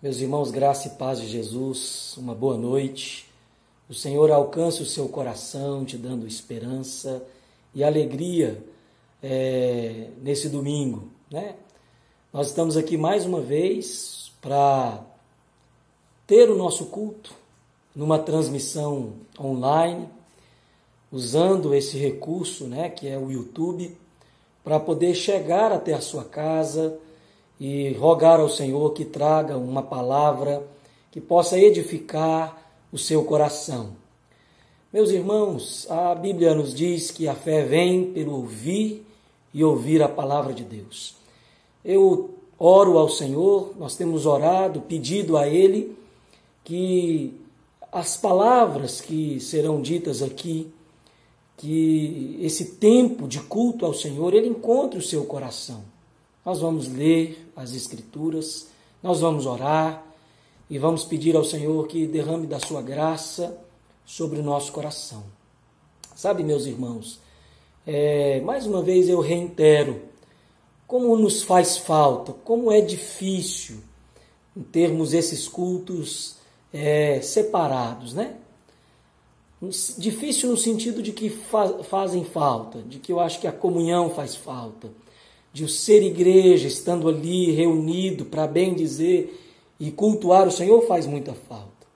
Meus irmãos, graça e paz de Jesus, uma boa noite. O Senhor alcance o seu coração, te dando esperança e alegria nesse domingo, né? Nós estamos aqui mais uma vez para ter o nosso culto numa transmissão online, usando esse recurso, né, que é o YouTube, para poder chegar até a sua casa e rogar ao Senhor que traga uma palavra que possa edificar o seu coração. Meus irmãos, a Bíblia nos diz que a fé vem pelo ouvir e ouvir a palavra de Deus. Eu oro ao Senhor, nós temos orado, pedido a Ele que as palavras que serão ditas aqui, que esse tempo de culto ao Senhor, Ele encontre o seu coração. Nós vamos ler as Escrituras, nós vamos orar e vamos pedir ao Senhor que derrame da sua graça sobre o nosso coração. Sabe, meus irmãos, mais uma vez eu reitero, como nos faz falta, como é difícil termos esses cultos separados, né? Difícil no sentido de que fazem falta, de que eu acho que a comunhão faz falta, de ser igreja, estando ali reunido para bem dizer e cultuar o Senhor faz muita falta.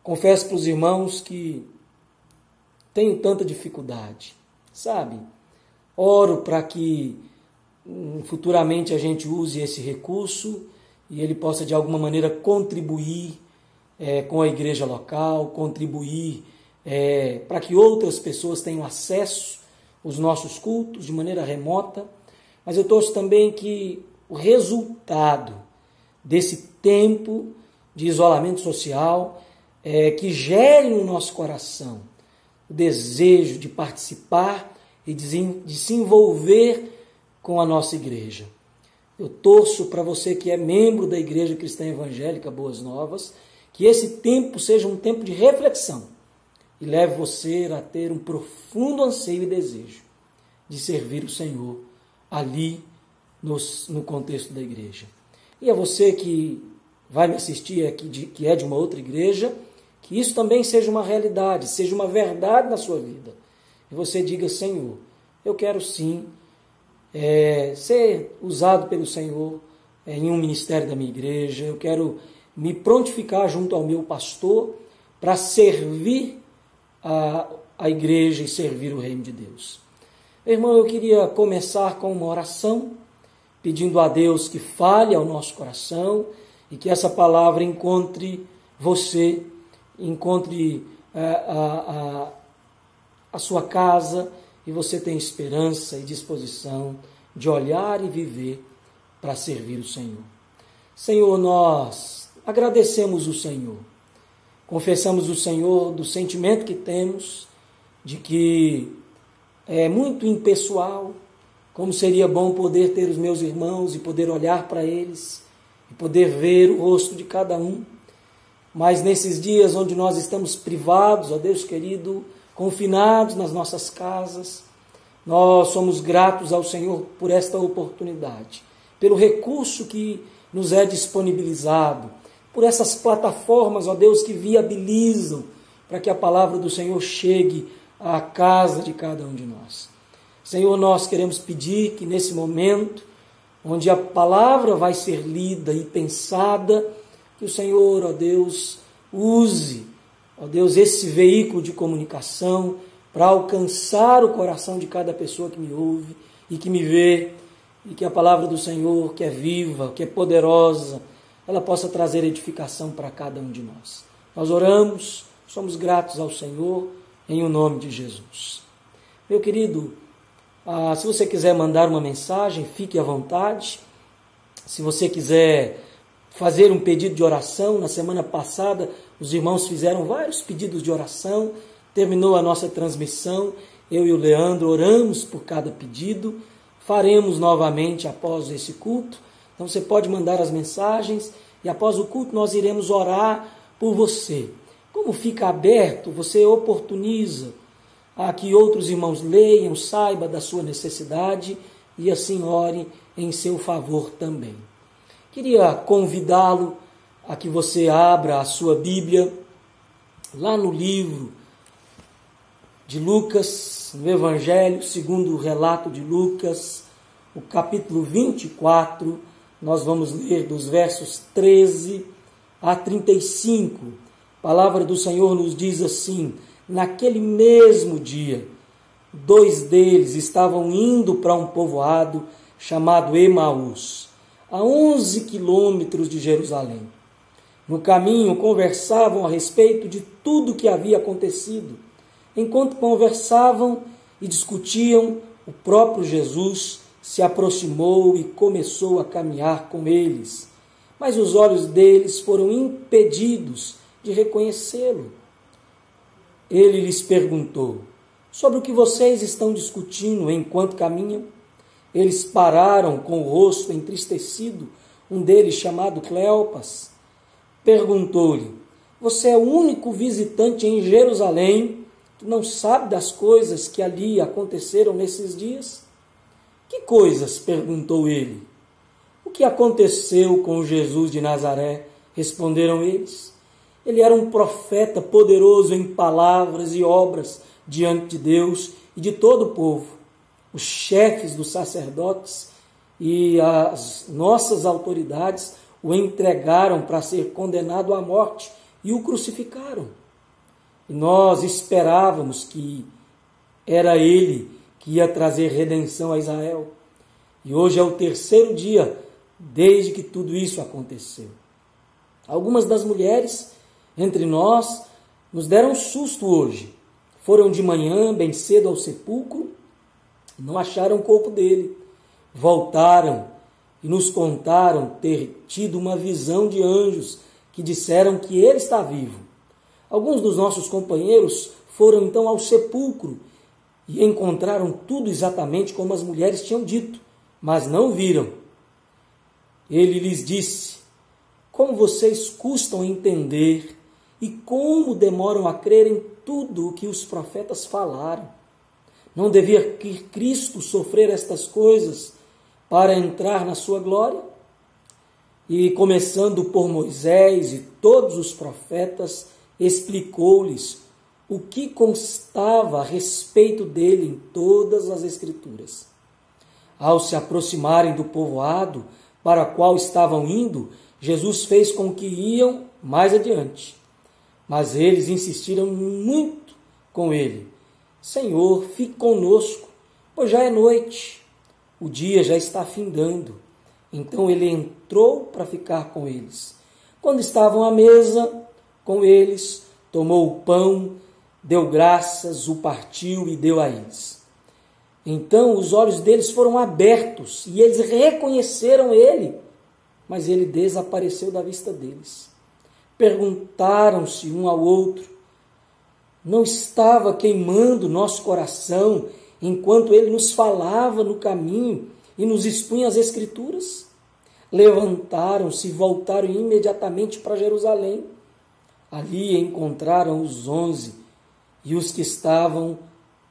Confesso para os irmãos que tenho tanta dificuldade, sabe? Oro para que futuramente a gente use esse recurso e ele possa de alguma maneira contribuir com a igreja local, contribuir para que outras pessoas tenham acesso aos nossos cultos de maneira remota. Mas eu torço também que o resultado desse tempo de isolamento social que gere no nosso coração o desejo de participar e de se envolver com a nossa igreja. Eu torço para você que é membro da Igreja Cristã Evangélica Boas Novas, que esse tempo seja um tempo de reflexão e leve você a ter um profundo anseio e desejo de servir o Senhor ali no contexto da igreja. E a você que vai me assistir aqui, que é de uma outra igreja, que isso também seja uma realidade, seja uma verdade na sua vida. E você diga: Senhor, eu quero sim ser usado pelo Senhor em um ministério da minha igreja, eu quero me prontificar junto ao meu pastor para servir a igreja e servir o reino de Deus. Irmão, eu queria começar com uma oração, pedindo a Deus que fale ao nosso coração e que essa palavra encontre você, encontre a sua casa e você tenha esperança e disposição de olhar e viver para servir o Senhor. Senhor, nós agradecemos o Senhor, confessamos o Senhor do sentimento que temos de que é muito impessoal, como seria bom poder ter os meus irmãos e poder olhar para eles e poder ver o rosto de cada um. Mas nesses dias onde nós estamos privados, ó Deus querido, confinados nas nossas casas, nós somos gratos ao Senhor por esta oportunidade, pelo recurso que nos é disponibilizado, por essas plataformas, ó Deus, que viabilizam para que a palavra do Senhor chegue à casa de cada um de nós. Senhor, nós queremos pedir que nesse momento, onde a palavra vai ser lida e pensada, que o Senhor, ó Deus, use, ó Deus, esse veículo de comunicação para alcançar o coração de cada pessoa que me ouve e que me vê, e que a palavra do Senhor, que é viva, que é poderosa, ela possa trazer edificação para cada um de nós. Nós oramos, somos gratos ao Senhor, em o nome de Jesus. Meu querido, se você quiser mandar uma mensagem, fique à vontade. Se você quiser fazer um pedido de oração, na semana passada os irmãos fizeram vários pedidos de oração, terminou a nossa transmissão, eu e o Leandro oramos por cada pedido, faremos novamente após esse culto. Então você pode mandar as mensagens e após o culto nós iremos orar por você. Como fica aberto, você oportuniza a que outros irmãos leiam, saibam da sua necessidade e assim ore em seu favor também. Queria convidá-lo a que você abra a sua Bíblia lá no livro de Lucas, no Evangelho segundo o relato de Lucas, o capítulo 24, nós vamos ler dos versos 13 a 35. A palavra do Senhor nos diz assim: naquele mesmo dia, 2 deles estavam indo para um povoado chamado Emaús, a 11 quilômetros de Jerusalém. No caminho, conversavam a respeito de tudo o que havia acontecido. Enquanto conversavam e discutiam, o próprio Jesus se aproximou e começou a caminhar com eles. Mas os olhos deles foram impedidos de reconhecê-lo. Ele lhes perguntou: sobre o que vocês estão discutindo enquanto caminham? Eles pararam com o rosto entristecido. Um deles, chamado Cleopas, perguntou-lhe: você é o único visitante em Jerusalém que não sabe das coisas que ali aconteceram nesses dias? Que coisas? Perguntou ele. O que aconteceu com Jesus de Nazaré? Responderam eles. Ele era um profeta poderoso em palavras e obras diante de Deus e de todo o povo. Os chefes dos sacerdotes e as nossas autoridades o entregaram para ser condenado à morte e o crucificaram. E nós esperávamos que era ele que ia trazer redenção a Israel. E hoje é o 3º dia desde que tudo isso aconteceu. Algumas das mulheres entre nós nos deram um susto hoje. Foram de manhã, bem cedo, ao sepulcro, não acharam o corpo dele. Voltaram e nos contaram ter tido uma visão de anjos que disseram que ele está vivo. Alguns dos nossos companheiros foram então ao sepulcro e encontraram tudo exatamente como as mulheres tinham dito, mas não viram. Ele lhes disse: como vocês custam a entender e como demoram a crer em tudo o que os profetas falaram. Não devia Cristo sofrer estas coisas para entrar na sua glória? E começando por Moisés e todos os profetas, explicou-lhes o que constava a respeito dele em todas as Escrituras. Ao se aproximarem do povoado para o qual estavam indo, Jesus fez com que iam mais adiante. Mas eles insistiram muito com ele: Senhor, fique conosco, pois já é noite, o dia já está findando. Então ele entrou para ficar com eles. Quando estavam à mesa com eles, tomou o pão, deu graças, o partiu e deu a eles. Então os olhos deles foram abertos e eles reconheceram ele, mas ele desapareceu da vista deles. Perguntaram-se um ao outro: não estava queimando nosso coração enquanto ele nos falava no caminho e nos expunha as Escrituras? Levantaram-se e voltaram imediatamente para Jerusalém. Ali encontraram os 11 e os que estavam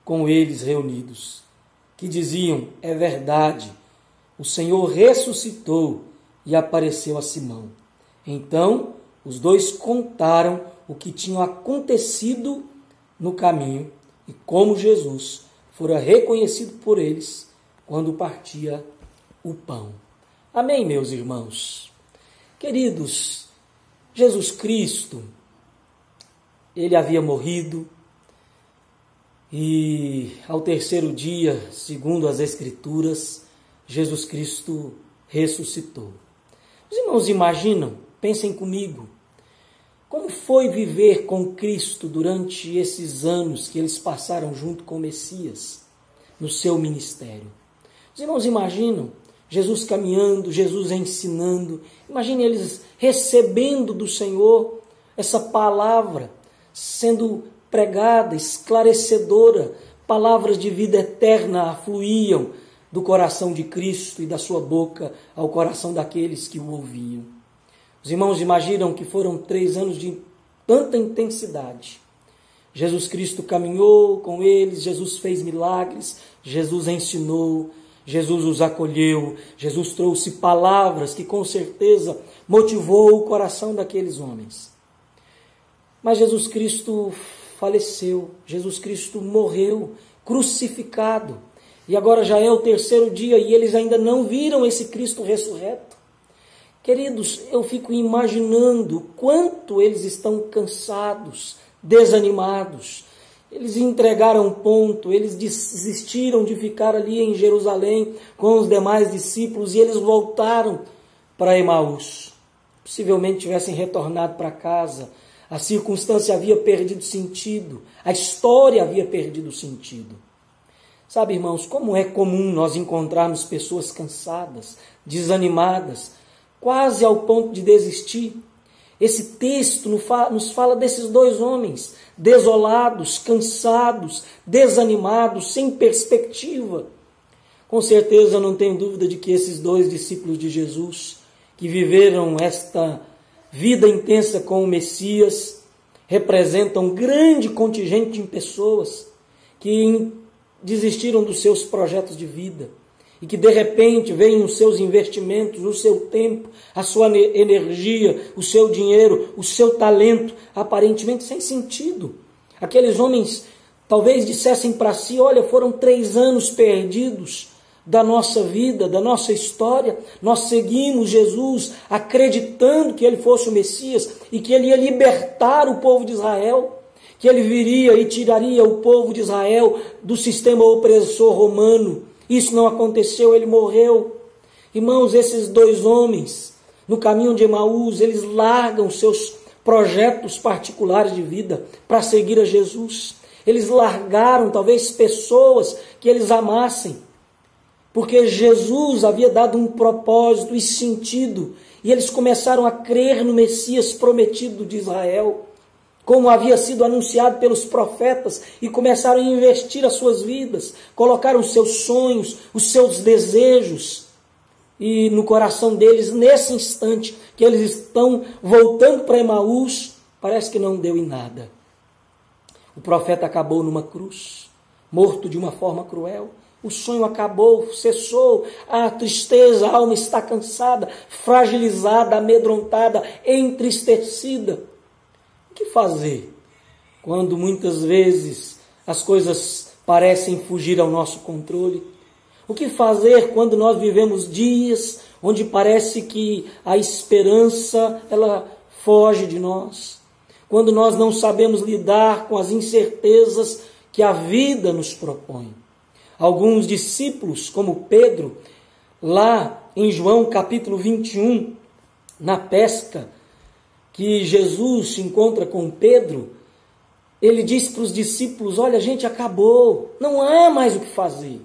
com eles reunidos, que diziam: é verdade, o Senhor ressuscitou e apareceu a Simão. Então os 2 contaram o que tinha acontecido no caminho e como Jesus fora reconhecido por eles quando partia o pão. Amém, meus irmãos? Queridos, Jesus Cristo, ele havia morrido e ao 3º dia, segundo as Escrituras, Jesus Cristo ressuscitou. Os irmãos imaginam, pensem comigo, como foi viver com Cristo durante esses anos que eles passaram junto com o Messias no seu ministério? Os irmãos imaginam Jesus caminhando, Jesus ensinando, imaginem eles recebendo do Senhor essa palavra, sendo pregada, esclarecedora, palavras de vida eterna fluíam do coração de Cristo e da sua boca ao coração daqueles que o ouviam. Os irmãos imaginam que foram 3 anos de tanta intensidade. Jesus Cristo caminhou com eles, Jesus fez milagres, Jesus ensinou, Jesus os acolheu, Jesus trouxe palavras que com certeza motivou o coração daqueles homens. Mas Jesus Cristo faleceu, Jesus Cristo morreu, crucificado. E agora já é o terceiro dia e eles ainda não viram esse Cristo ressurreto. Queridos, eu fico imaginando quanto eles estão cansados, desanimados. Eles entregaram ponto, eles desistiram de ficar ali em Jerusalém com os demais discípulos e eles voltaram para Emaús. Possivelmente tivessem retornado para casa. A circunstância havia perdido sentido, a história havia perdido sentido. Sabe, irmãos, como é comum nós encontrarmos pessoas cansadas, desanimadas, quase ao ponto de desistir. Esse texto nos fala desses dois homens, desolados, cansados, desanimados, sem perspectiva. Com certeza, eu não tenho dúvida de que esses dois discípulos de Jesus, que viveram esta vida intensa com o Messias, representam um grande contingente de pessoas que desistiram dos seus projetos de vida e que de repente veem os seus investimentos, o seu tempo, a sua energia, o seu dinheiro, o seu talento aparentemente sem sentido. Aqueles homens talvez dissessem para si: olha, foram 3 anos perdidos da nossa vida, da nossa história. Nós seguimos Jesus acreditando que ele fosse o Messias e que ele ia libertar o povo de Israel, que ele viria e tiraria o povo de Israel do sistema opressor romano. Isso não aconteceu, ele morreu. Irmãos, esses dois homens, no caminho de Emaús, eles largam seus projetos particulares de vida para seguir a Jesus. Eles largaram talvez pessoas que eles amassem, porque Jesus havia dado um propósito e sentido, e eles começaram a crer no Messias prometido de Israel, como havia sido anunciado pelos profetas, e começaram a investir as suas vidas, colocaram os seus sonhos, os seus desejos, e no coração deles, nesse instante que eles estão voltando para Emaús, parece que não deu em nada. O profeta acabou numa cruz, morto de uma forma cruel. O sonho acabou, cessou, a tristeza, a alma está cansada, fragilizada, amedrontada, entristecida. O que fazer quando muitas vezes as coisas parecem fugir ao nosso controle? O que fazer quando nós vivemos dias onde parece que a esperança ela foge de nós? Quando nós não sabemos lidar com as incertezas que a vida nos propõe? Alguns discípulos, como Pedro, lá em João capítulo 21, na pesca, que Jesus se encontra com Pedro, ele diz para os discípulos: olha, gente, acabou, não há mais o que fazer,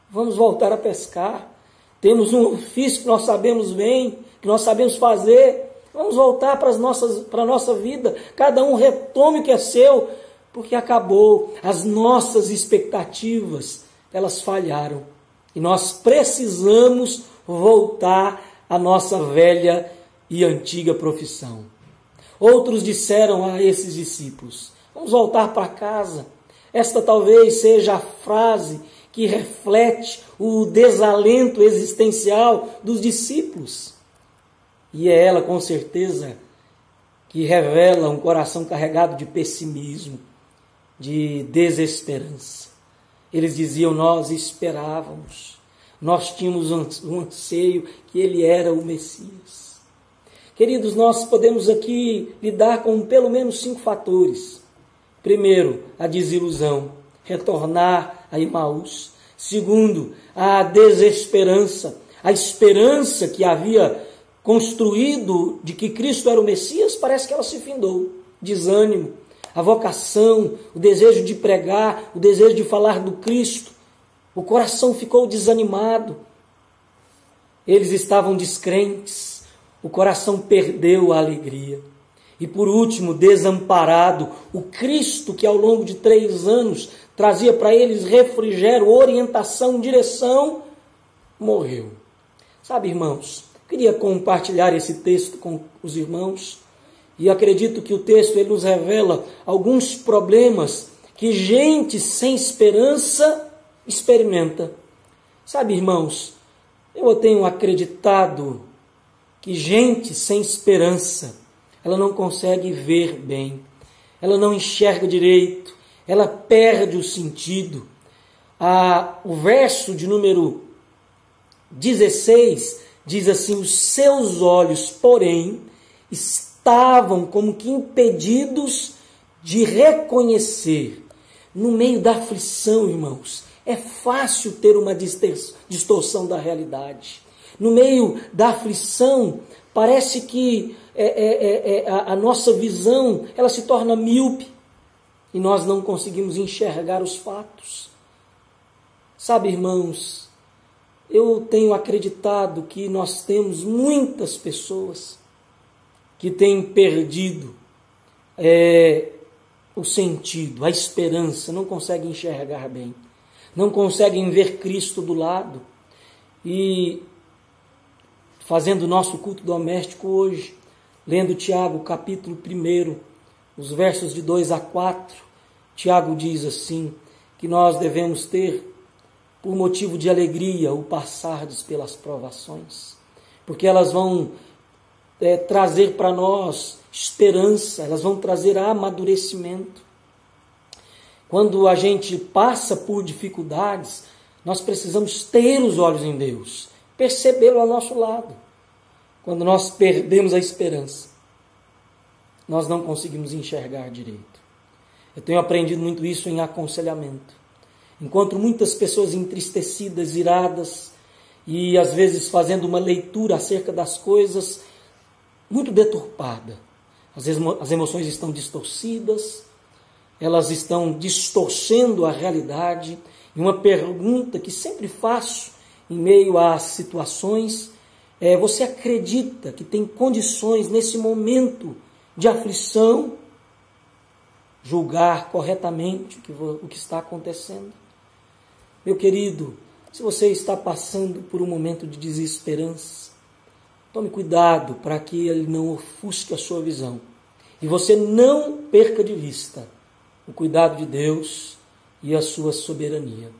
vamos voltar a pescar, temos um ofício que nós sabemos bem, que nós sabemos fazer, vamos voltar para a nossa vida, cada um retome o que é seu, porque acabou, as nossas expectativas, elas falharam, e nós precisamos voltar à nossa velha e antiga profissão. Outros disseram a esses discípulos: vamos voltar para casa. Esta talvez seja a frase que reflete o desalento existencial dos discípulos. E é ela, com certeza, que revela um coração carregado de pessimismo, de desesperança. Eles diziam: nós esperávamos, nós tínhamos um anseio que ele era o Messias. Queridos, nós podemos aqui lidar com pelo menos 5 fatores. Primeiro, a desilusão, retornar a Emaús. Segundo, a desesperança, a esperança que havia construído de que Cristo era o Messias, parece que ela se findou. Desânimo, a vocação, o desejo de pregar, o desejo de falar do Cristo. O coração ficou desanimado. Eles estavam descrentes. O coração perdeu a alegria. E por último, desamparado, o Cristo que ao longo de 3 anos trazia para eles refrigério, orientação, direção, morreu. Sabe, irmãos, queria compartilhar esse texto com os irmãos, e acredito que o texto ele nos revela alguns problemas que gente sem esperança experimenta. Sabe, irmãos, eu tenho acreditado que gente sem esperança, ela não consegue ver bem, ela não enxerga direito, ela perde o sentido. O verso de número 16 diz assim: os seus olhos, porém, estavam como que impedidos de reconhecer. No meio da aflição, irmãos, é fácil ter uma distorção da realidade. No meio da aflição, parece que a nossa visão ela se torna míope e nós não conseguimos enxergar os fatos. Sabe, irmãos, eu tenho acreditado que nós temos muitas pessoas que têm perdido o sentido, a esperança, não conseguem enxergar bem, não conseguem ver Cristo do lado. E fazendo o nosso culto doméstico hoje, lendo Tiago capítulo 1, os versos de 2 a 4, Tiago diz assim, que nós devemos ter por motivo de alegria o passardes pelas provações, porque elas vão trazer para nós esperança, elas vão trazer amadurecimento. Quando a gente passa por dificuldades, nós precisamos ter os olhos em Deus, percebê-lo ao nosso lado. Quando nós perdemos a esperança, nós não conseguimos enxergar direito. Eu tenho aprendido muito isso em aconselhamento. Encontro muitas pessoas entristecidas, iradas, e às vezes fazendo uma leitura acerca das coisas muito deturpada. Às vezes as emoções estão distorcidas, elas estão distorcendo a realidade. E uma pergunta que sempre faço em meio às situações é: você acredita que tem condições nesse momento de aflição julgar corretamente o que está acontecendo? Meu querido, se você está passando por um momento de desesperança, tome cuidado para que ele não ofusque a sua visão e você não perca de vista o cuidado de Deus e a sua soberania.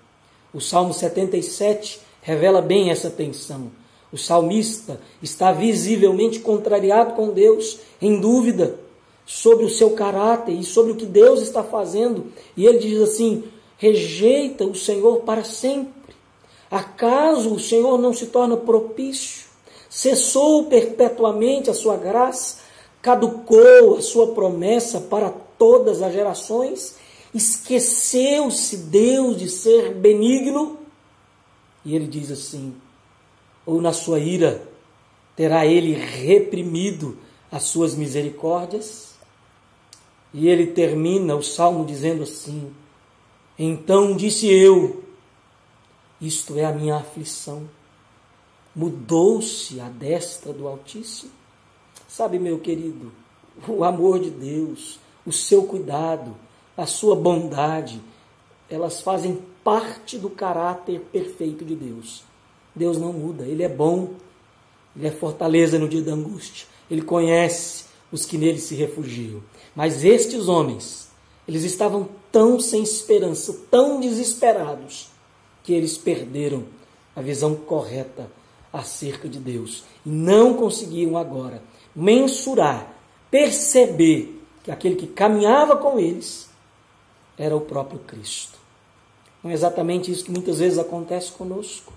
O Salmo 77 revela bem essa tensão. O salmista está visivelmente contrariado com Deus, em dúvida sobre o seu caráter e sobre o que Deus está fazendo. E ele diz assim: rejeita o Senhor para sempre. Acaso o Senhor não se torna propício? Cessou perpetuamente a sua graça? Caducou a sua promessa para todas as gerações? Esqueceu-se Deus de ser benigno? E ele diz assim: ou na sua ira terá ele reprimido as suas misericórdias? E ele termina o salmo dizendo assim: então disse eu, isto é a minha aflição, mudou-se a destra do Altíssimo. Sabe, meu querido, o amor de Deus, o seu cuidado, a sua bondade, elas fazem parte do caráter perfeito de Deus. Deus não muda, Ele é bom, Ele é fortaleza no dia da angústia, Ele conhece os que nele se refugiam. Mas estes homens, eles estavam tão sem esperança, tão desesperados, que eles perderam a visão correta acerca de Deus. E não conseguiam agora mensurar, perceber que aquele que caminhava com eles era o próprio Cristo. Não é exatamente isso que muitas vezes acontece conosco.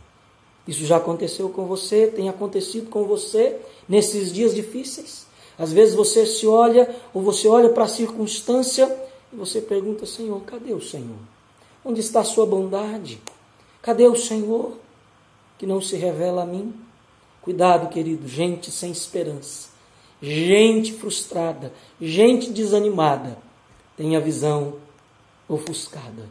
Isso já aconteceu com você, tem acontecido com você nesses dias difíceis. Às vezes você se olha, ou você olha para a circunstância e você pergunta: Senhor, cadê o Senhor? Onde está a sua bondade? Cadê o Senhor que não se revela a mim? Cuidado, querido, gente sem esperança, gente frustrada, gente desanimada, tem a visão ofuscada.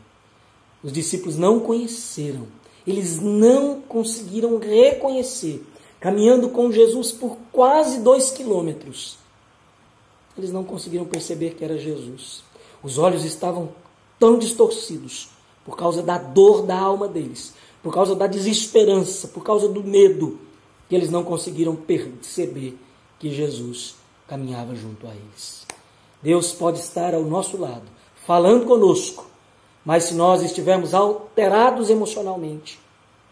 Os discípulos não conheceram, eles não conseguiram reconhecer, caminhando com Jesus por quase 2 quilômetros, eles não conseguiram perceber que era Jesus. Os olhos estavam tão distorcidos por causa da dor da alma deles, por causa da desesperança, por causa do medo, que eles não conseguiram perceber que Jesus caminhava junto a eles. Deus pode estar ao nosso lado, falando conosco, mas se nós estivermos alterados emocionalmente,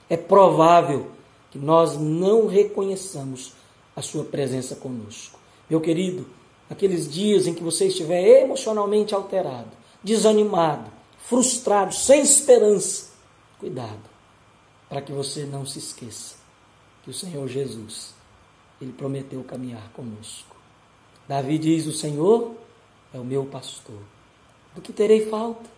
é provável que nós não reconheçamos a sua presença conosco. Meu querido, aqueles dias em que você estiver emocionalmente alterado, desanimado, frustrado, sem esperança, cuidado, para que você não se esqueça que o Senhor Jesus, Ele prometeu caminhar conosco. Davi diz, o Senhor é o meu pastor. Do que terei falta?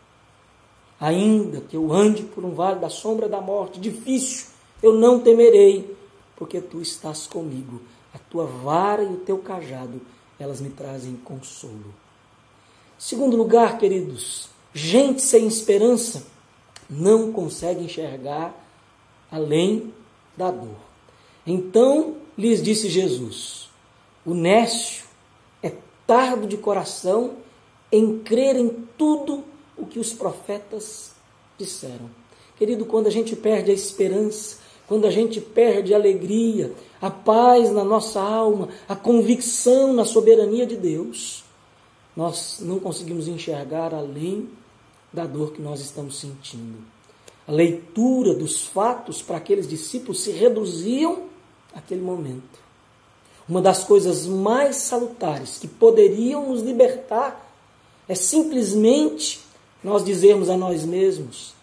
Ainda que eu ande por um vale da sombra da morte, difícil, eu não temerei, porque tu estás comigo. A tua vara e o teu cajado, elas me trazem consolo. Segundo lugar, queridos, gente sem esperança não consegue enxergar além da dor. Então lhes disse Jesus, o nécio é tardo de coração em crer em tudo o que os profetas disseram. Querido, quando a gente perde a esperança, quando a gente perde a alegria, a paz na nossa alma, a convicção na soberania de Deus, nós não conseguimos enxergar além da dor que nós estamos sentindo. A leitura dos fatos para aqueles discípulos se reduziam àquele momento. Uma das coisas mais salutares que poderiam nos libertar é simplesmente nós dizermos a nós mesmos,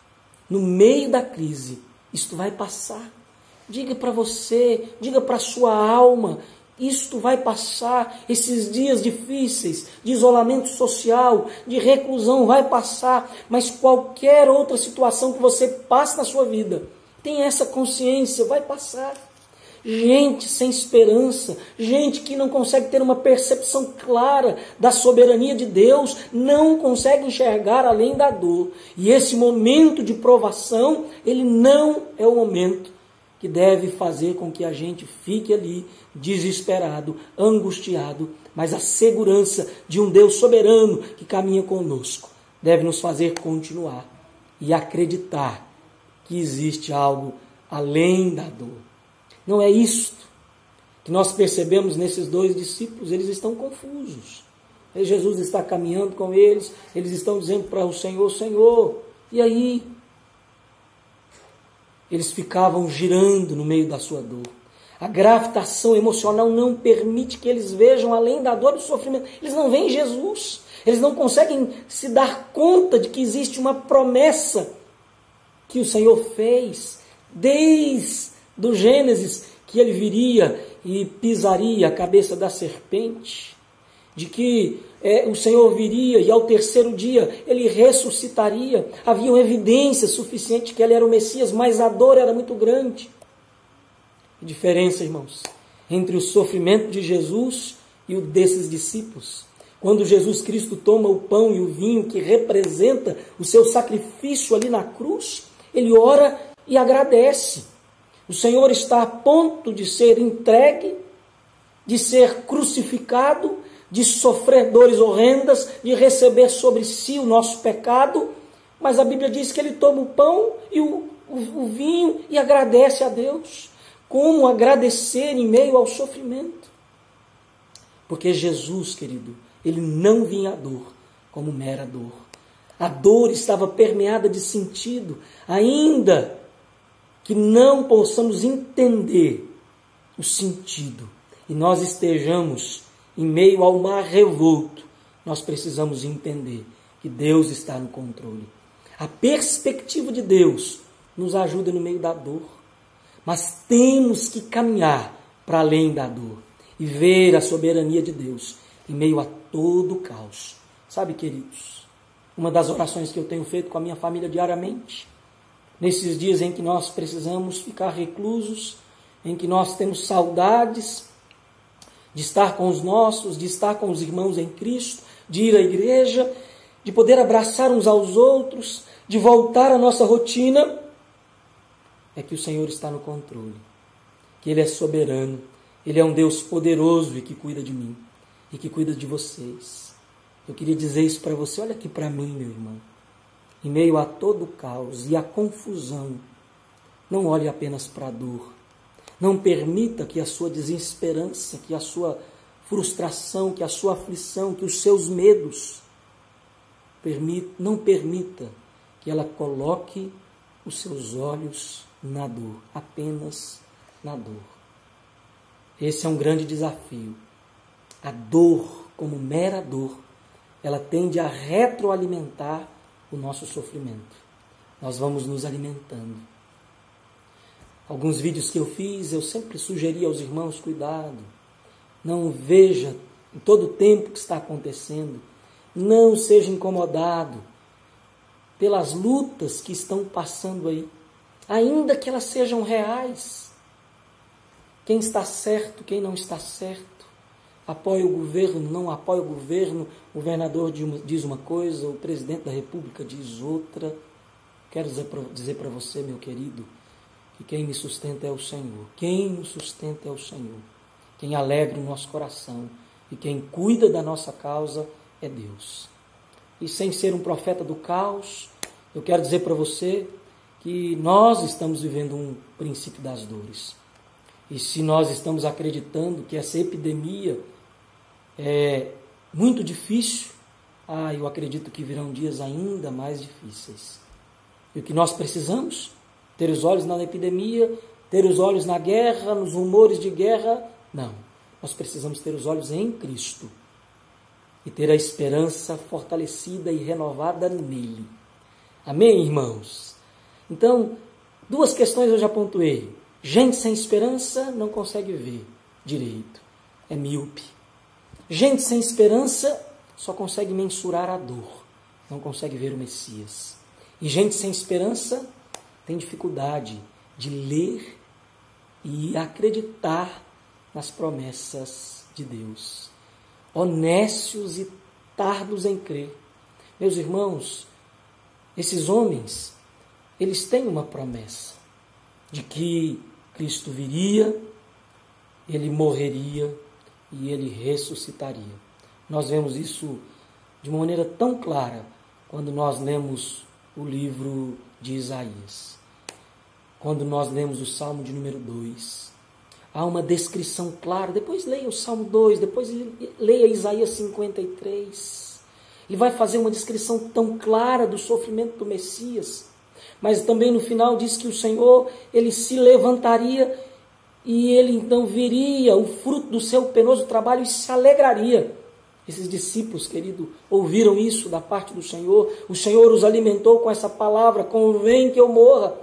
no meio da crise, isto vai passar. Diga para você, diga para a sua alma, isto vai passar, esses dias difíceis, de isolamento social, de reclusão, vai passar, mas qualquer outra situação que você passe na sua vida, tenha essa consciência, vai passar. Gente sem esperança, gente que não consegue ter uma percepção clara da soberania de Deus, não consegue enxergar além da dor. E esse momento de provação, ele não é o momento que deve fazer com que a gente fique ali desesperado, angustiado, mas a segurança de um Deus soberano que caminha conosco deve nos fazer continuar e acreditar que existe algo além da dor. Não é isto que nós percebemos nesses dois discípulos, eles estão confusos. Jesus está caminhando com eles, eles estão dizendo para o Senhor, Senhor, e aí? Eles ficavam girando no meio da sua dor. A gravitação emocional não permite que eles vejam além da dor e do sofrimento. Eles não veem Jesus. Eles não conseguem se dar conta de que existe uma promessa que o Senhor fez desde do Gênesis, que ele viria e pisaria a cabeça da serpente, de que o Senhor viria e ao terceiro dia ele ressuscitaria. Havia evidência suficiente que ele era o Messias, mas a dor era muito grande. A diferença, irmãos, entre o sofrimento de Jesus e o desses discípulos. Quando Jesus Cristo toma o pão e o vinho, que representa o seu sacrifício ali na cruz, ele ora e agradece. O Senhor está a ponto de ser entregue, de ser crucificado, de sofrer dores horrendas, de receber sobre si o nosso pecado, mas a Bíblia diz que ele toma o pão e o vinho e agradece a Deus. Como agradecer em meio ao sofrimento? Porque Jesus, querido, ele não vinha a dor como mera dor. A dor estava permeada de sentido, ainda que não possamos entender o sentido e nós estejamos em meio ao mar revolto, nós precisamos entender que Deus está no controle. A perspectiva de Deus nos ajuda no meio da dor, mas temos que caminhar para além da dor e ver a soberania de Deus em meio a todo o caos. Sabe, queridos, uma das orações que eu tenho feito com a minha família diariamente, nesses dias em que nós precisamos ficar reclusos, em que nós temos saudades de estar com os nossos, de estar com os irmãos em Cristo, de ir à igreja, de poder abraçar uns aos outros, de voltar à nossa rotina, é que o Senhor está no controle, que Ele é soberano, Ele é um Deus poderoso e que cuida de mim, e que cuida de vocês. Eu queria dizer isso para você, olha aqui para mim, meu irmão. Em meio a todo o caos e a confusão, não olhe apenas para a dor. Não permita que a sua desesperança, que a sua frustração, que a sua aflição, que os seus medos, não permita que ela coloque os seus olhos na dor, apenas na dor. Esse é um grande desafio. A dor, como mera dor, ela tende a retroalimentar o nosso sofrimento. Nós vamos nos alimentando. Alguns vídeos que eu fiz, eu sempre sugeri aos irmãos, cuidado. Não veja em todo o tempo que está acontecendo. Não seja incomodado pelas lutas que estão passando aí. Ainda que elas sejam reais. Quem está certo, quem não está certo. Apoia o governo, não apoia o governo. O governador diz uma coisa, o presidente da República diz outra. Quero dizer para você, meu querido, que quem me sustenta é o Senhor. Quem nos sustenta é o Senhor. Quem alegra o nosso coração e quem cuida da nossa causa é Deus. E sem ser um profeta do caos, eu quero dizer para você que nós estamos vivendo um princípio das dores. E se nós estamos acreditando que essa epidemia é muito difícil, eu acredito que virão dias ainda mais difíceis. E o que nós precisamos? Ter os olhos na epidemia, ter os olhos na guerra, nos rumores de guerra? Não. Nós precisamos ter os olhos em Cristo e ter a esperança fortalecida e renovada nele. Amém, irmãos? Então, duas questões eu já pontuei. Gente sem esperança não consegue ver direito. É míope. Gente sem esperança só consegue mensurar a dor. Não consegue ver o Messias. E gente sem esperança tem dificuldade de ler e acreditar nas promessas de Deus. Honestos e tardos em crer. Meus irmãos, esses homens, eles têm uma promessa de que Cristo viria, ele morreria e ele ressuscitaria. Nós vemos isso de uma maneira tão clara quando nós lemos o livro de Isaías. Quando nós lemos o Salmo de número 2, há uma descrição clara. Depois leia o Salmo 2, depois leia Isaías 53. Ele vai fazer uma descrição tão clara do sofrimento do Messias. Mas também no final diz que o Senhor, ele se levantaria e ele então veria o fruto do seu penoso trabalho e se alegraria. Esses discípulos, querido, ouviram isso da parte do Senhor. O Senhor os alimentou com essa palavra: convém que eu morra,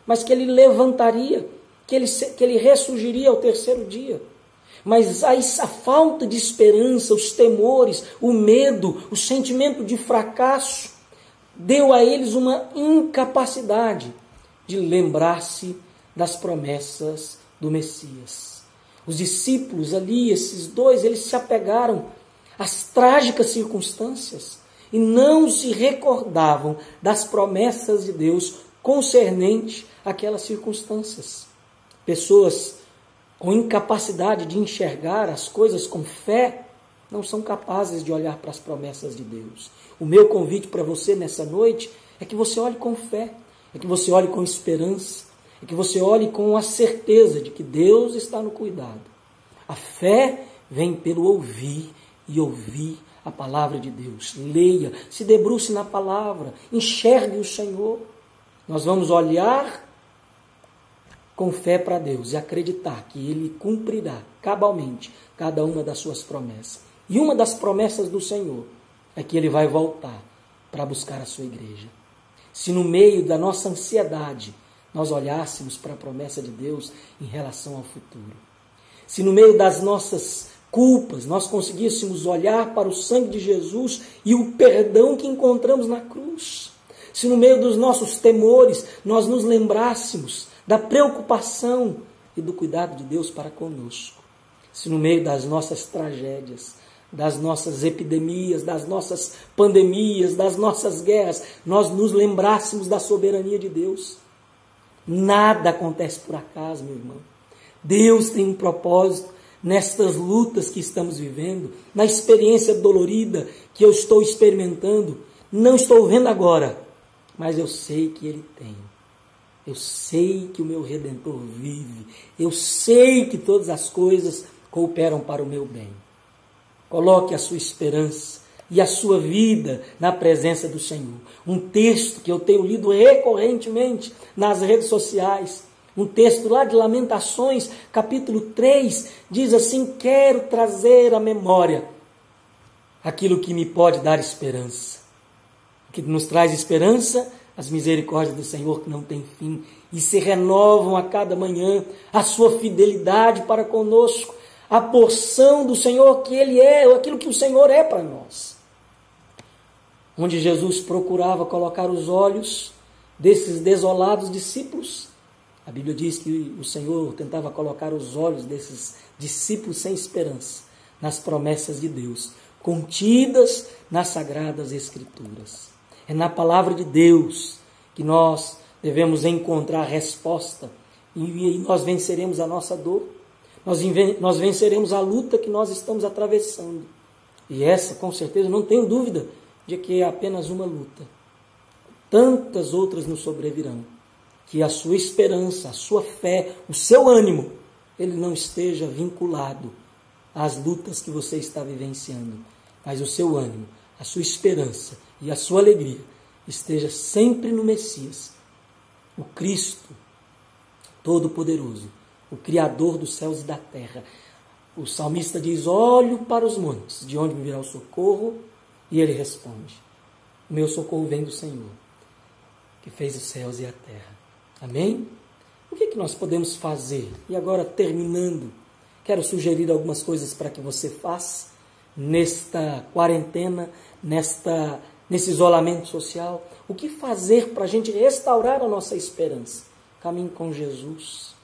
mas que ele levantaria, que ele ressurgiria ao terceiro dia. Mas a falta de esperança, os temores, o medo, o sentimento de fracasso, deu a eles uma incapacidade de lembrar-se das promessas do Messias. Os discípulos ali, esses dois, eles se apegaram às trágicas circunstâncias e não se recordavam das promessas de Deus concernente àquelas circunstâncias. Pessoas com incapacidade de enxergar as coisas com fé não são capazes de olhar para as promessas de Deus. O meu convite para você nessa noite é que você olhe com fé, é que você olhe com esperança, é que você olhe com a certeza de que Deus está no cuidado. A fé vem pelo ouvir e ouvir a palavra de Deus. Leia, se debruce na palavra, enxergue o Senhor. Nós vamos olhar com fé para Deus e acreditar que Ele cumprirá cabalmente cada uma das suas promessas. E uma das promessas do Senhor é que Ele vai voltar para buscar a sua igreja. Se no meio da nossa ansiedade nós olhássemos para a promessa de Deus em relação ao futuro, se no meio das nossas culpas nós conseguíssemos olhar para o sangue de Jesus e o perdão que encontramos na cruz, se no meio dos nossos temores nós nos lembrássemos da preocupação e do cuidado de Deus para conosco, se no meio das nossas tragédias, das nossas epidemias, das nossas pandemias, das nossas guerras, nós nos lembrássemos da soberania de Deus. Nada acontece por acaso, meu irmão. Deus tem um propósito nestas lutas que estamos vivendo, na experiência dolorida que eu estou experimentando. Não estou vendo agora, mas eu sei que Ele tem. Eu sei que o meu Redentor vive. Eu sei que todas as coisas cooperam para o meu bem. Coloque a sua esperança e a sua vida na presença do Senhor. Um texto que eu tenho lido recorrentemente nas redes sociais, um texto lá de Lamentações, capítulo 3, diz assim: quero trazer à memória aquilo que me pode dar esperança. O que nos traz esperança? As misericórdias do Senhor que não têm fim e se renovam a cada manhã, a sua fidelidade para conosco, a porção do Senhor que Ele é, aquilo que o Senhor é para nós. Onde Jesus procurava colocar os olhos desses desolados discípulos, a Bíblia diz que o Senhor tentava colocar os olhos desses discípulos sem esperança nas promessas de Deus, contidas nas Sagradas Escrituras. É na palavra de Deus que nós devemos encontrar a resposta e nós venceremos a nossa dor, nós venceremos a luta que nós estamos atravessando. E essa, com certeza, não tenho dúvida de que é apenas uma luta. Tantas outras nos sobrevirão. Que a sua esperança, a sua fé, o seu ânimo, ele não esteja vinculado às lutas que você está vivenciando, mas o seu ânimo, a sua esperança e a sua alegria esteja sempre no Messias, o Cristo Todo-Poderoso, o Criador dos céus e da terra. O salmista diz: olho para os montes, de onde me virá o socorro? E ele responde: o meu socorro vem do Senhor, que fez os céus e a terra. Amém? O que nós podemos fazer? E agora, terminando, quero sugerir algumas coisas para que você faça nesta quarentena, nesse isolamento social. O que fazer para a gente restaurar a nossa esperança? Caminhe com Jesus,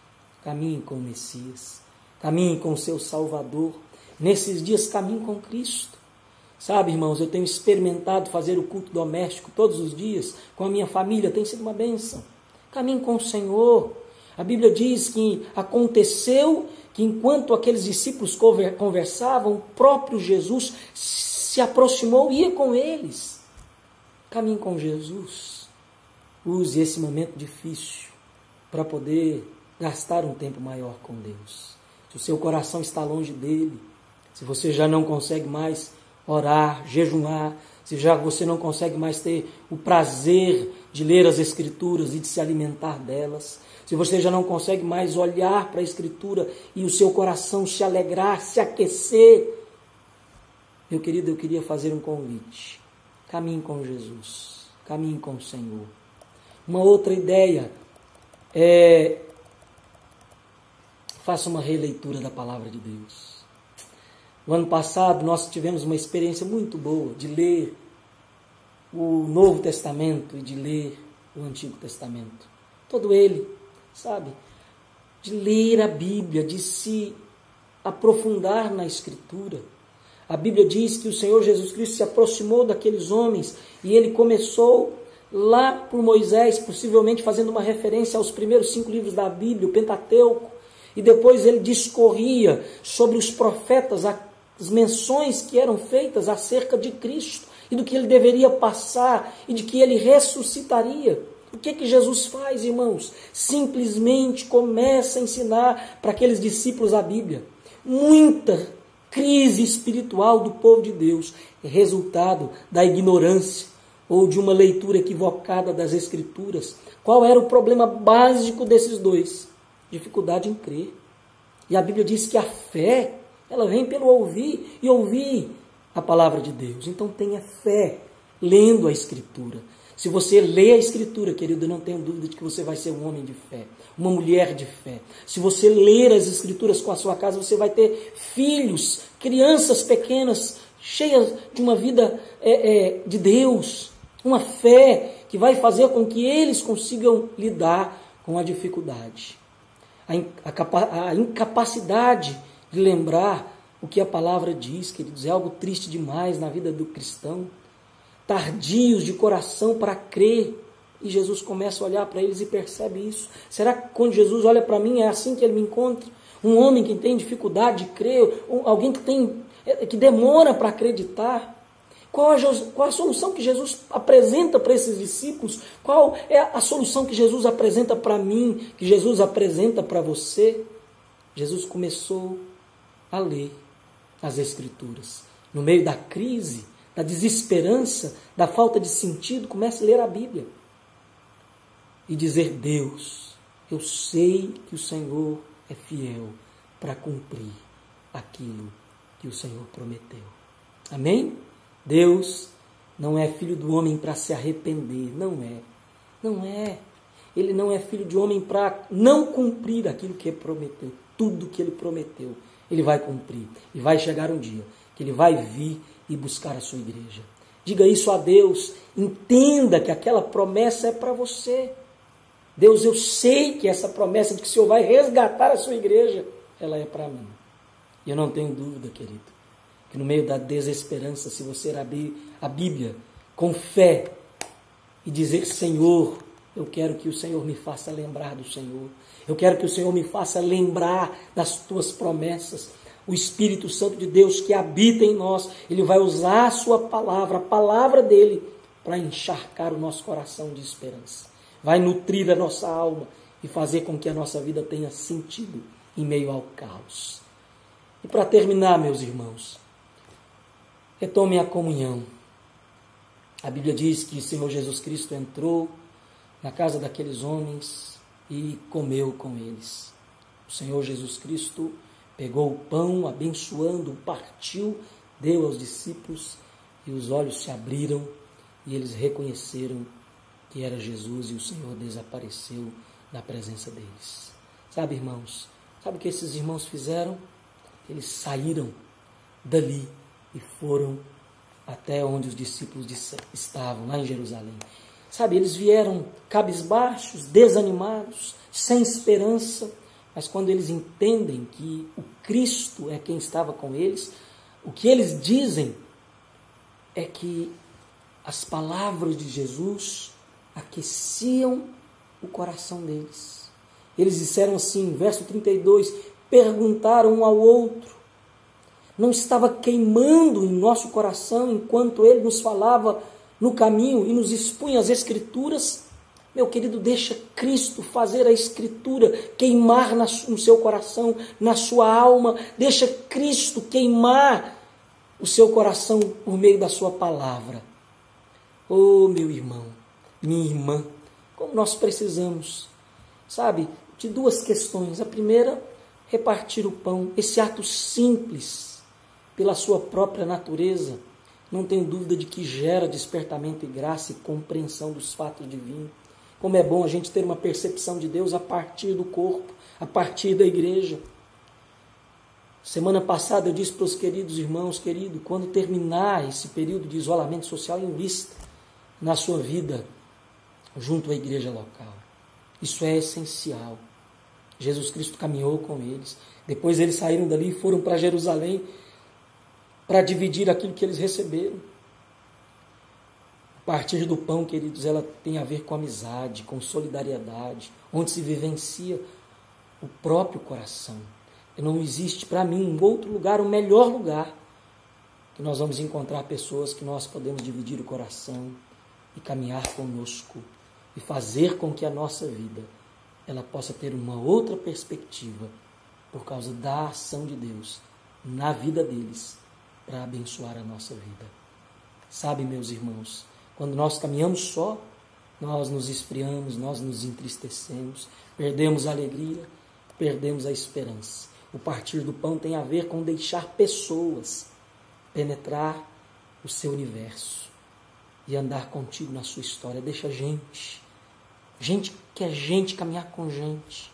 caminhe com o Messias, caminhe com o seu Salvador. Nesses dias, caminhe com Cristo. Sabe, irmãos, eu tenho experimentado fazer o culto doméstico todos os dias com a minha família, tem sido uma bênção. Caminhe com o Senhor. A Bíblia diz que aconteceu que enquanto aqueles discípulos conversavam, o próprio Jesus se aproximou e ia com eles. Caminhe com Jesus. Use esse momento difícil para poder gastar um tempo maior com Deus. Se o seu coração está longe dele, se você já não consegue mais orar, jejuar, se já você não consegue mais ter o prazer de ler as Escrituras e de se alimentar delas, se você já não consegue mais olhar para a Escritura e o seu coração se alegrar, se aquecer, meu querido, eu queria fazer um convite. Caminhe com Jesus, caminhe com o Senhor. Uma outra ideia é: faça uma releitura da Palavra de Deus. No ano passado, nós tivemos uma experiência muito boa de ler o Novo Testamento e de ler o Antigo Testamento. Todo ele, sabe? De ler a Bíblia, de se aprofundar na Escritura. A Bíblia diz que o Senhor Jesus Cristo se aproximou daqueles homens e ele começou lá por Moisés, possivelmente fazendo uma referência aos primeiros 5 livros da Bíblia, o Pentateuco, e depois ele discorria sobre os profetas, as menções que eram feitas acerca de Cristo e do que ele deveria passar e de que ele ressuscitaria. O que Jesus faz, irmãos? Simplesmente começa a ensinar para aqueles discípulos a Bíblia. Muita crise espiritual do povo de Deus é resultado da ignorância ou de uma leitura equivocada das Escrituras. Qual era o problema básico desses dois? Dificuldade em crer. E a Bíblia diz que a fé, ela vem pelo ouvir e ouvir a palavra de Deus. Então tenha fé lendo a Escritura. Se você lê a Escritura, querido, eu não tenho dúvida de que você vai ser um homem de fé, uma mulher de fé. Se você ler as Escrituras com a sua casa, você vai ter filhos, crianças pequenas, cheias de uma vida de Deus, uma fé que vai fazer com que eles consigam lidar com a dificuldade. A incapacidade de lembrar o que a palavra diz, queridos, é algo triste demais na vida do cristão. Tardios de coração para crer. E Jesus começa a olhar para eles e percebe isso. Será que quando Jesus olha para mim é assim que ele me encontra? Um homem que tem dificuldade de crer, alguém que demora para acreditar. Qual a solução que Jesus apresenta para esses discípulos? Qual é a solução que Jesus apresenta para mim, que Jesus apresenta para você? Jesus começou a ler as Escrituras. No meio da crise, da desesperança, da falta de sentido, comece a ler a Bíblia e dizer: Deus, eu sei que o Senhor é fiel para cumprir aquilo que o Senhor prometeu. Amém? Deus não é filho do homem para se arrepender. Não é. Não é. Ele não é filho de homem para não cumprir aquilo que ele prometeu. Tudo que ele prometeu, ele vai cumprir. E vai chegar um dia que ele vai vir e buscar a sua igreja. Diga isso a Deus. Entenda que aquela promessa é para você. Deus, eu sei que essa promessa de que o Senhor vai resgatar a sua igreja, ela é para mim. E eu não tenho dúvida, querido, que no meio da desesperança, se você abrir a Bíblia com fé e dizer: Senhor, eu quero que o Senhor me faça lembrar do Senhor. Eu quero que o Senhor me faça lembrar das tuas promessas. O Espírito Santo de Deus que habita em nós, ele vai usar a sua palavra, a palavra dele, para encharcar o nosso coração de esperança. Vai nutrir a nossa alma e fazer com que a nossa vida tenha sentido em meio ao caos. E para terminar, meus irmãos, retome a comunhão. A Bíblia diz que o Senhor Jesus Cristo entrou na casa daqueles homens e comeu com eles. O Senhor Jesus Cristo pegou o pão, abençoando, partiu, deu aos discípulos e os olhos se abriram e eles reconheceram que era Jesus e o Senhor desapareceu da presença deles. Sabe, irmãos, sabe o que esses irmãos fizeram? Eles saíram dali e foram até onde os discípulos estavam, lá em Jerusalém. Sabe, eles vieram cabisbaixos, desanimados, sem esperança, mas quando eles entendem que o Cristo é quem estava com eles, o que eles dizem é que as palavras de Jesus aqueciam o coração deles. Eles disseram assim, verso 32, perguntaram um ao outro: não estava queimando em nosso coração enquanto ele nos falava no caminho e nos expunha as Escrituras? Meu querido, deixa Cristo fazer a Escritura queimar no seu coração, na sua alma. Deixa Cristo queimar o seu coração por meio da sua palavra. Oh, meu irmão, minha irmã, como nós precisamos, sabe, de duas questões. A primeira, repartir o pão. Esse ato simples, pela sua própria natureza, não tenho dúvida de que gera despertamento e graça e compreensão dos fatos divinos. Como é bom a gente ter uma percepção de Deus a partir do corpo, a partir da igreja. Semana passada eu disse para os queridos irmãos, querido, quando terminar esse período de isolamento social, invista na sua vida junto à igreja local. Isso é essencial. Jesus Cristo caminhou com eles. Depois eles saíram dali e foram para Jerusalém para dividir aquilo que eles receberam. A partir do pão, queridos, ela tem a ver com amizade, com solidariedade, onde se vivencia o próprio coração. E não existe para mim um outro lugar, um melhor lugar, que nós vamos encontrar pessoas que nós podemos dividir o coração e caminhar conosco e fazer com que a nossa vida ela possa ter uma outra perspectiva por causa da ação de Deus na vida deles para abençoar a nossa vida. Sabe, meus irmãos, quando nós caminhamos só, nós nos esfriamos, nós nos entristecemos, perdemos a alegria, perdemos a esperança. O partir do pão tem a ver com deixar pessoas penetrar o seu universo e andar contigo na sua história. Deixa gente que é gente, caminhar com gente.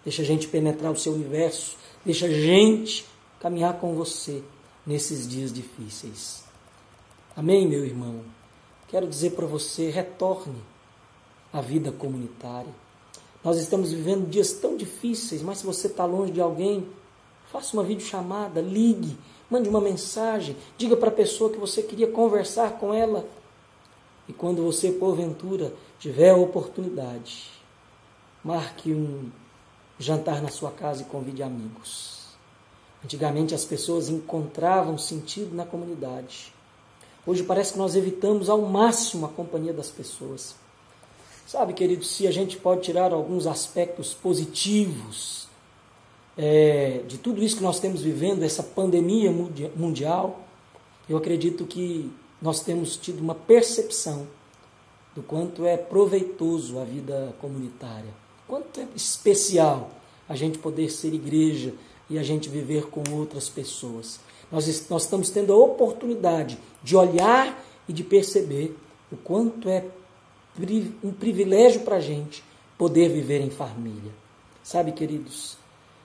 Deixa gente penetrar o seu universo. Deixa gente caminhar com você nesses dias difíceis. Amém, meu irmão? Quero dizer para você, retorne à vida comunitária. Nós estamos vivendo dias tão difíceis, mas se você está longe de alguém, faça uma videochamada, ligue, mande uma mensagem, diga para a pessoa que você queria conversar com ela. E quando você, porventura, tiver a oportunidade, marque um jantar na sua casa e convide amigos. Antigamente as pessoas encontravam sentido na comunidade. Hoje parece que nós evitamos ao máximo a companhia das pessoas. Sabe, querido, se a gente pode tirar alguns aspectos positivos de tudo isso que nós temos vivendo, essa pandemia mundial, eu acredito que nós temos tido uma percepção do quanto é proveitoso a vida comunitária, quanto é especial a gente poder ser igreja e a gente viver com outras pessoas. Nós estamos tendo a oportunidade de olhar e de perceber o quanto é um privilégio para a gente poder viver em família. Sabe, queridos,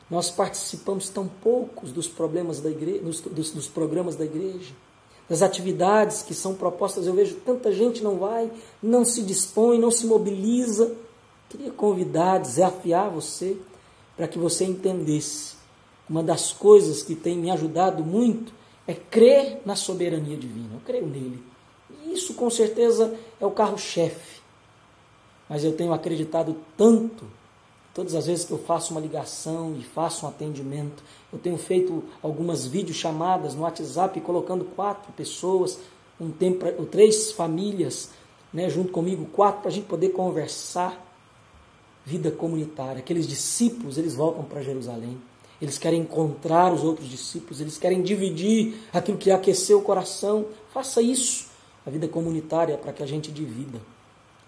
nós participamos tão poucos dos problemas da igreja, dos programas da igreja, das atividades que são propostas. Eu vejo tanta gente não vai, não se dispõe, não se mobiliza. Queria convidar, desafiar você para que você entendesse. Uma das coisas que tem me ajudado muito é crer na soberania divina. Eu creio nele. E isso com certeza é o carro-chefe. Mas eu tenho acreditado tanto, todas as vezes que eu faço uma ligação e faço um atendimento, eu tenho feito algumas videochamadas no WhatsApp, colocando 4 pessoas, 3 famílias, né, junto comigo, 4, para a gente poder conversar. Vida comunitária. Aqueles discípulos, eles voltam para Jerusalém. Eles querem encontrar os outros discípulos, eles querem dividir aquilo que aqueceu o coração. Faça isso, a vida comunitária, para que a gente divida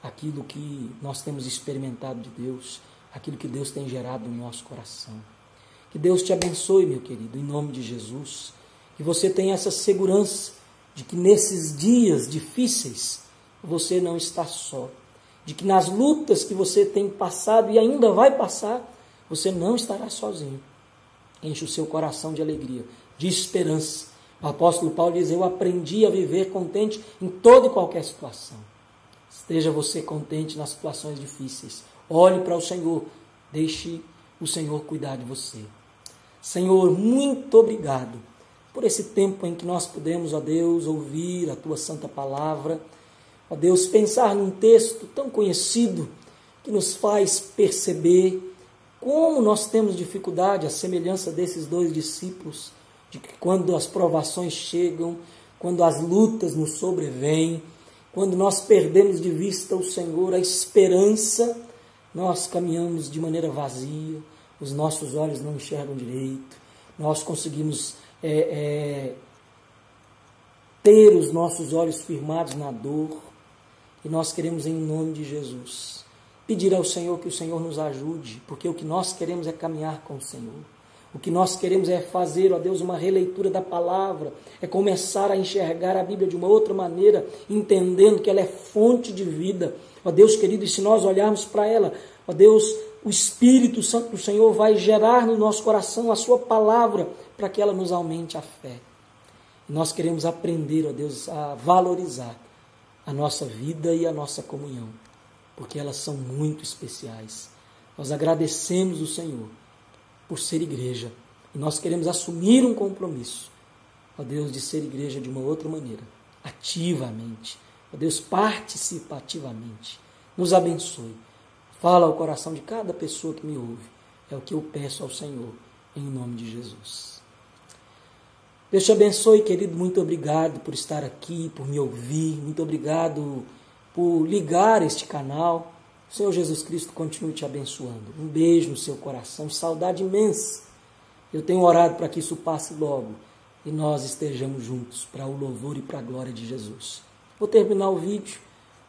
aquilo que nós temos experimentado de Deus, aquilo que Deus tem gerado no nosso coração. Que Deus te abençoe, meu querido, em nome de Jesus. Que você tenha essa segurança de que nesses dias difíceis você não está só. De que nas lutas que você tem passado e ainda vai passar, você não estará sozinho. Enche o seu coração de alegria, de esperança. O apóstolo Paulo diz: eu aprendi a viver contente em toda e qualquer situação. Esteja você contente nas situações difíceis. Olhe para o Senhor, deixe o Senhor cuidar de você. Senhor, muito obrigado por esse tempo em que nós pudemos, ó Deus, ouvir a Tua santa palavra. Ó Deus, pensar num texto tão conhecido que nos faz perceber como nós temos dificuldade, a semelhança desses 2 discípulos, de que quando as provações chegam, quando as lutas nos sobrevêm, quando nós perdemos de vista o Senhor, a esperança, nós caminhamos de maneira vazia, os nossos olhos não enxergam direito, nós conseguimos ter os nossos olhos firmados na dor, e nós queremos, em nome de Jesus, pedir ao Senhor que o Senhor nos ajude, porque o que nós queremos é caminhar com o Senhor. O que nós queremos é fazer, ó Deus, uma releitura da palavra, é começar a enxergar a Bíblia de uma outra maneira, entendendo que ela é fonte de vida. Ó Deus querido, e se nós olharmos para ela, ó Deus, o Espírito Santo do Senhor vai gerar no nosso coração a sua palavra, para que ela nos aumente a fé. E nós queremos aprender, ó Deus, a valorizar a nossa vida e a nossa comunhão, porque elas são muito especiais. Nós agradecemos o Senhor por ser igreja, e nós queremos assumir um compromisso, ó Deus, de ser igreja de uma outra maneira, ativamente, ó Deus, participativamente. Nos abençoe, fala ao coração de cada pessoa que me ouve, é o que eu peço ao Senhor, em nome de Jesus. Deus te abençoe, querido, muito obrigado por estar aqui, por me ouvir, muito obrigado por ligar este canal. O Senhor Jesus Cristo continue te abençoando. Um beijo no seu coração, saudade imensa. Eu tenho orado para que isso passe logo e nós estejamos juntos para o louvor e para a glória de Jesus. Vou terminar o vídeo,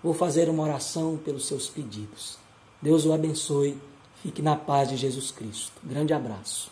vou fazer uma oração pelos seus pedidos. Deus o abençoe, fique na paz de Jesus Cristo. Grande abraço.